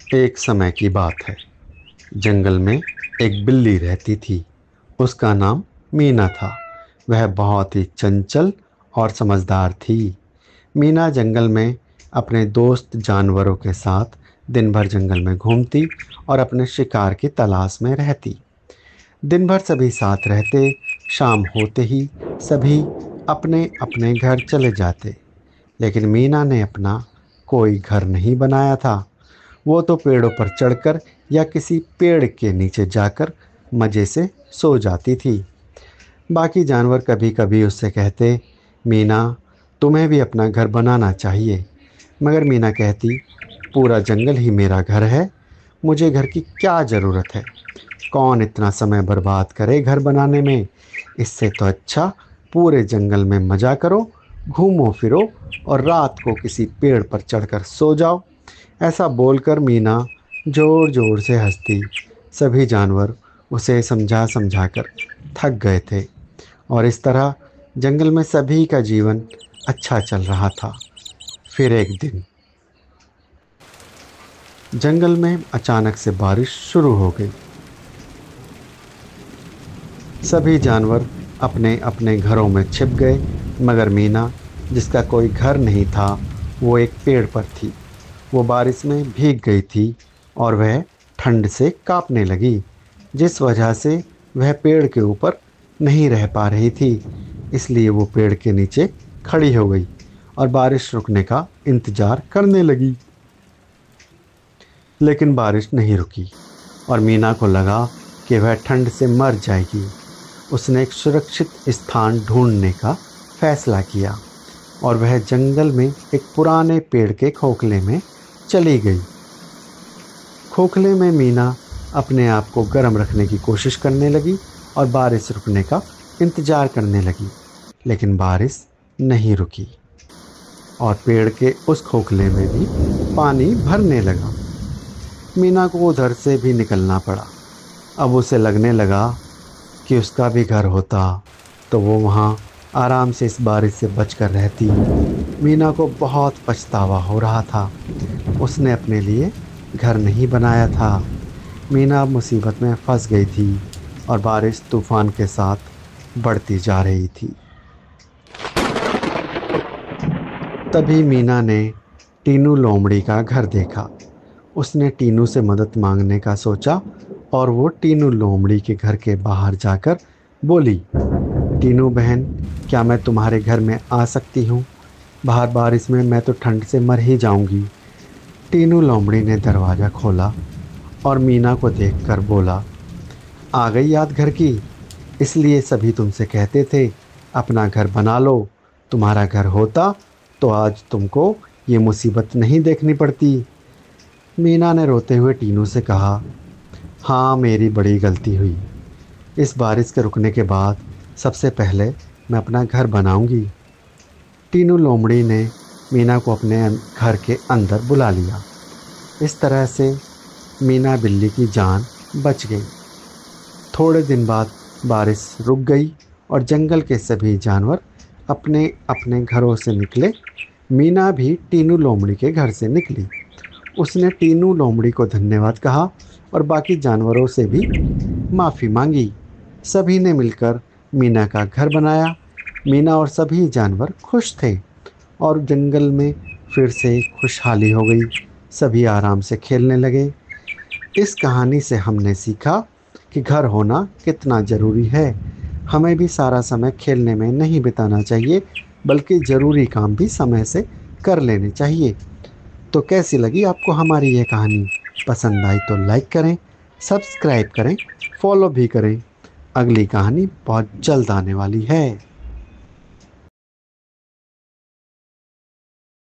एक समय की बात है। जंगल में एक बिल्ली रहती थी। उसका नाम मीना था। वह बहुत ही चंचल और समझदार थी। मीना जंगल में अपने दोस्त जानवरों के साथ दिन भर जंगल में घूमती और अपने शिकार की तलाश में रहती। दिन भर सभी साथ रहते। शाम होते ही सभी अपने अपने घर चले जाते। लेकिन मीना ने अपना कोई घर नहीं बनाया था। वो तो पेड़ों पर चढ़कर या किसी पेड़ के नीचे जाकर मज़े से सो जाती थी। बाकी जानवर कभी कभी उससे कहते, मीना, तुम्हें भी अपना घर बनाना चाहिए। मगर मीना कहती, पूरा जंगल ही मेरा घर है, मुझे घर की क्या ज़रूरत है। कौन इतना समय बर्बाद करे घर बनाने में। इससे तो अच्छा पूरे जंगल में मज़ा करो, घूमो फिरो और रात को किसी पेड़ पर चढ़कर सो जाओ। ऐसा बोलकर मीना ज़ोर ज़ोर से हंसती। सभी जानवर उसे समझा समझा कर थक गए थे और इस तरह जंगल में सभी का जीवन अच्छा चल रहा था। फिर एक दिन जंगल में अचानक से बारिश शुरू हो गई। सभी जानवर अपने अपने घरों में छिप गए, मगर मीना, जिसका कोई घर नहीं था, वो एक पेड़ पर थी। वो बारिश में भीग गई थी और वह ठंड से कांपने लगी, जिस वजह से वह पेड़ के ऊपर नहीं रह पा रही थी। इसलिए वो पेड़ के नीचे खड़ी हो गई और बारिश रुकने का इंतज़ार करने लगी। लेकिन बारिश नहीं रुकी और मीना को लगा कि वह ठंड से मर जाएगी। उसने एक सुरक्षित स्थान ढूंढने का फैसला किया और वह जंगल में एक पुराने पेड़ के खोखले में चली गई। खोखले में मीना अपने आप को गर्म रखने की कोशिश करने लगी और बारिश रुकने का इंतज़ार करने लगी। लेकिन बारिश नहीं रुकी और पेड़ के उस खोखले में भी पानी भरने लगा। मीना को उधर से भी निकलना पड़ा। अब उसे लगने लगा कि उसका भी घर होता तो वो वहाँ आराम से इस बारिश से बचकर रहती। मीना को बहुत पछतावा हो रहा था। उसने अपने लिए घर नहीं बनाया था। मीना अब मुसीबत में फंस गई थी और बारिश तूफान के साथ बढ़ती जा रही थी। तभी मीना ने टीनू लोमड़ी का घर देखा। उसने टीनू से मदद मांगने का सोचा और वो टीनू लोमड़ी के घर के बाहर जाकर बोली, टीनू बहन, क्या मैं तुम्हारे घर में आ सकती हूँ? बाहर बारिश में मैं तो ठंड से मर ही जाऊँगी। टीनू लोमड़ी ने दरवाज़ा खोला और मीना को देखकर बोला, आ गई याद घर की। इसलिए सभी तुमसे कहते थे अपना घर बना लो। तुम्हारा घर होता तो आज तुमको ये मुसीबत नहीं देखनी पड़ती। मीना ने रोते हुए टीनू से कहा, हाँ, मेरी बड़ी गलती हुई। इस बारिश के रुकने के बाद सबसे पहले मैं अपना घर बनाऊंगी। टीनू लोमड़ी ने मीना को अपने घर के अंदर बुला लिया। इस तरह से मीना बिल्ली की जान बच गई। थोड़े दिन बाद बारिश रुक गई और जंगल के सभी जानवर अपने अपने घरों से निकले। मीना भी टीनू लोमड़ी के घर से निकली। उसने टीनू लोमड़ी को धन्यवाद कहा और बाकी जानवरों से भी माफ़ी मांगी। सभी ने मिलकर मीना का घर बनाया। मीना और सभी जानवर खुश थे और जंगल में फिर से खुशहाली हो गई। सभी आराम से खेलने लगे। इस कहानी से हमने सीखा कि घर होना कितना ज़रूरी है। हमें भी सारा समय खेलने में नहीं बिताना चाहिए, बल्कि ज़रूरी काम भी समय से कर लेने चाहिए। तो कैसी लगी आपको हमारी ये कहानी? पसंद आई तो लाइक करें, सब्सक्राइब करें, फॉलो भी करें। अगली कहानी बहुत जल्द आने वाली है।